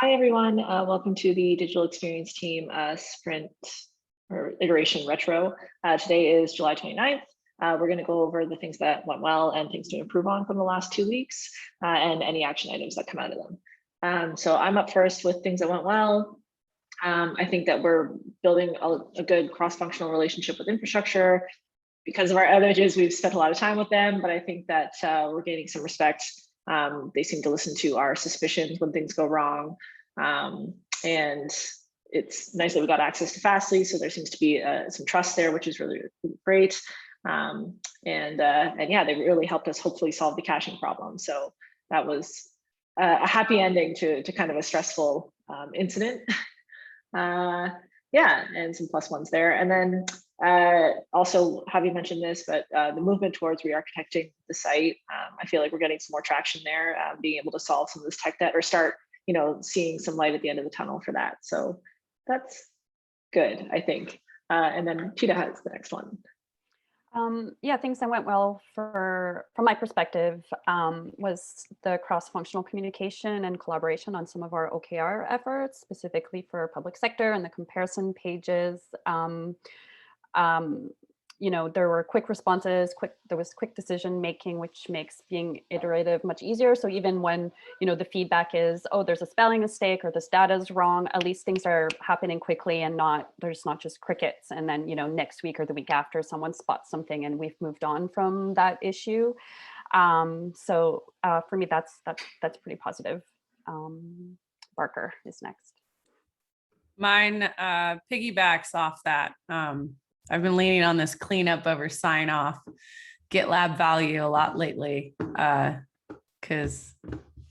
Hi, everyone. Welcome to the digital experience team sprint or iteration retro. Today is July 29th. We're going to go over the things that went well and things to improve on from the last 2 weeks and any action items that come out of them. So I'm up first with things that went well. I think that we're building a good cross-functional relationship with infrastructure. Because of our outages, we've spent a lot of time with them, but I think that we're gaining some respect. They seem to listen to our suspicions when things go wrong. And it's nice that we got access to Fastly, so there seems to be some trust there, which is really, really great. And yeah, they really helped us hopefully solve the caching problem. So that was a happy ending to kind of a stressful incident. Yeah, and some plus ones there. And then also, Javi mentioned this, but the movement towards re-architecting the site, I feel like we're getting some more traction there, being able to solve some of this tech debt or start, seeing some light at the end of the tunnel for that. So that's good, I think. And then Cheetah has the next one. Yeah, things that went well from my perspective was the cross-functional communication and collaboration on some of our OKR efforts, specifically for public sector and the comparison pages. There were quick responses, there was quick decision making, which makes being iterative much easier. So even when, the feedback is, oh, there's a spelling mistake or this data is wrong, at least things are happening quickly and there's not just crickets. And then, next week or the week after someone spots something and we've moved on from that issue. So for me, that's pretty positive. Barker is next. Mine piggybacks off that. I've been leaning on this cleanup over sign off GitLab value a lot lately because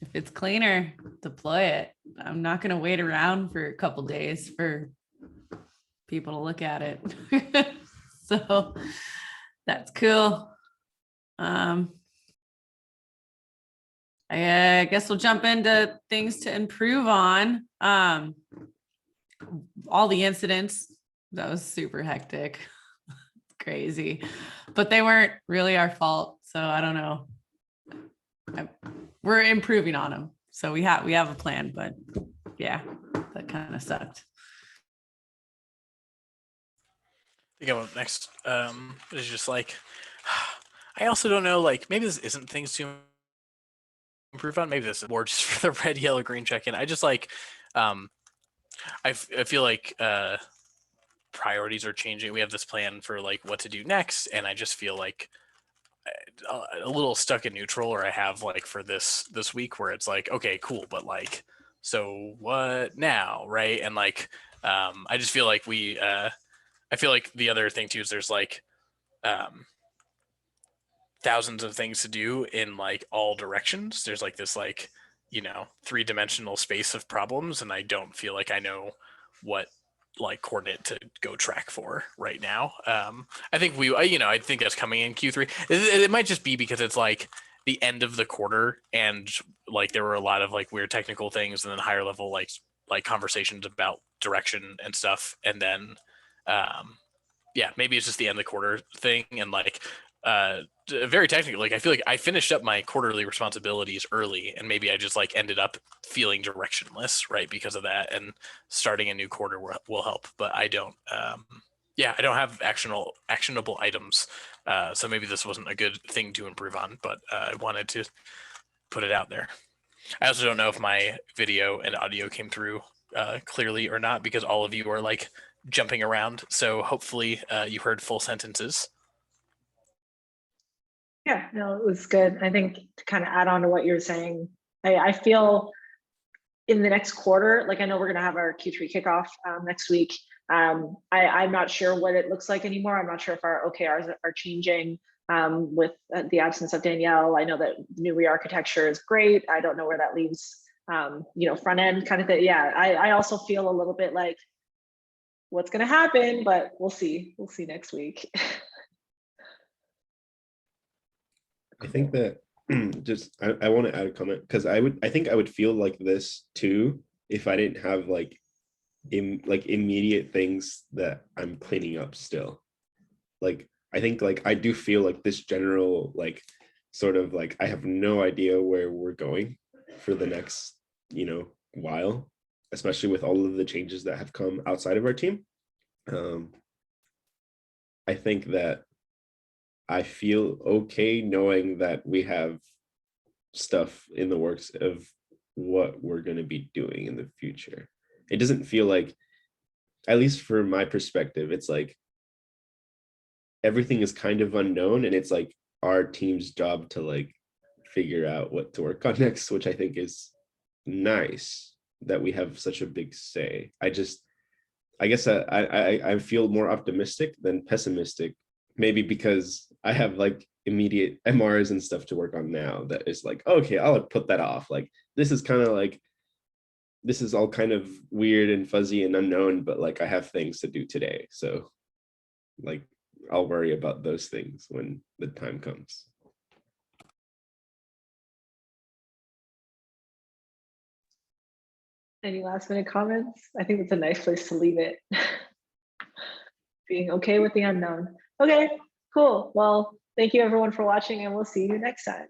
if it's cleaner, deploy it. I'm not going to wait around for a couple days for people to look at it. So that's cool. I guess we'll jump into things to improve on. All the incidents, that was super hectic, crazy, but they weren't really our fault. So I don't know. We're improving on them. So we have a plan, but yeah, that kind of sucked. I think I went next. It's just like, I also don't know, like maybe this isn't things to improve on. Maybe this is more just for the red, yellow, green check-in. I just like, I feel like priorities are changing. We have this plan for like what to do next, and I just feel like a little stuck in neutral, or I have like for this week where it's like, okay, cool, but like, so what now, right? And like, I just feel like I feel like the other thing too is there's like thousands of things to do in like all directions. There's like this like, 3-dimensional space of problems, and I don't feel like I know what like coordinate to go track for right now. I think I think that's coming in Q3. It might just be because it's like the end of the quarter, and like there were a lot of like weird technical things, and then higher level like conversations about direction and stuff, and then yeah, maybe it's just the end of the quarter thing, and like very technical. Like I feel like I finished up my quarterly responsibilities early, and maybe I just like ended up feeling directionless, right, because of that. And starting a new quarter will help, but I don't. Yeah, I don't have actionable items, so maybe this wasn't a good thing to improve on. But I wanted to put it out there. I also don't know if my video and audio came through clearly or not, because all of you are like jumping around. So hopefully you heard full sentences. Yeah, no, it was good. I think to kind of add on to what you're saying, I feel in the next quarter, like I know we're going to have our Q3 kickoff next week. I'm not sure what it looks like anymore. I'm not sure if our OKRs are changing with the absence of Danielle. I know that new re-architecture is great. I don't know where that leaves, front end kind of thing. Yeah, I also feel a little bit like what's going to happen, but we'll see. We'll see next week. I think that I want to add a comment, because I think I would feel like this too if I didn't have like immediate things that I'm cleaning up still. Like I think like I do feel like this general like sort of like I have no idea where we're going for the next while, especially with all of the changes that have come outside of our team. I think that I feel okay knowing that we have stuff in the works of what we're going to be doing in the future. It doesn't feel like, at least from my perspective, it's like everything is kind of unknown, and it's like our team's job to like figure out what to work on next, which I think is nice that we have such a big say. I guess I feel more optimistic than pessimistic, maybe because I have like immediate MRs and stuff to work on now that is like, okay, I'll put that off. Like this is kind of like, this is all kind of weird and fuzzy and unknown, but like I have things to do today. So like I'll worry about those things when the time comes. Any last minute comments? I think that's a nice place to leave it. Being okay with the unknown. Okay, cool. Well, thank you everyone for watching, and we'll see you next time.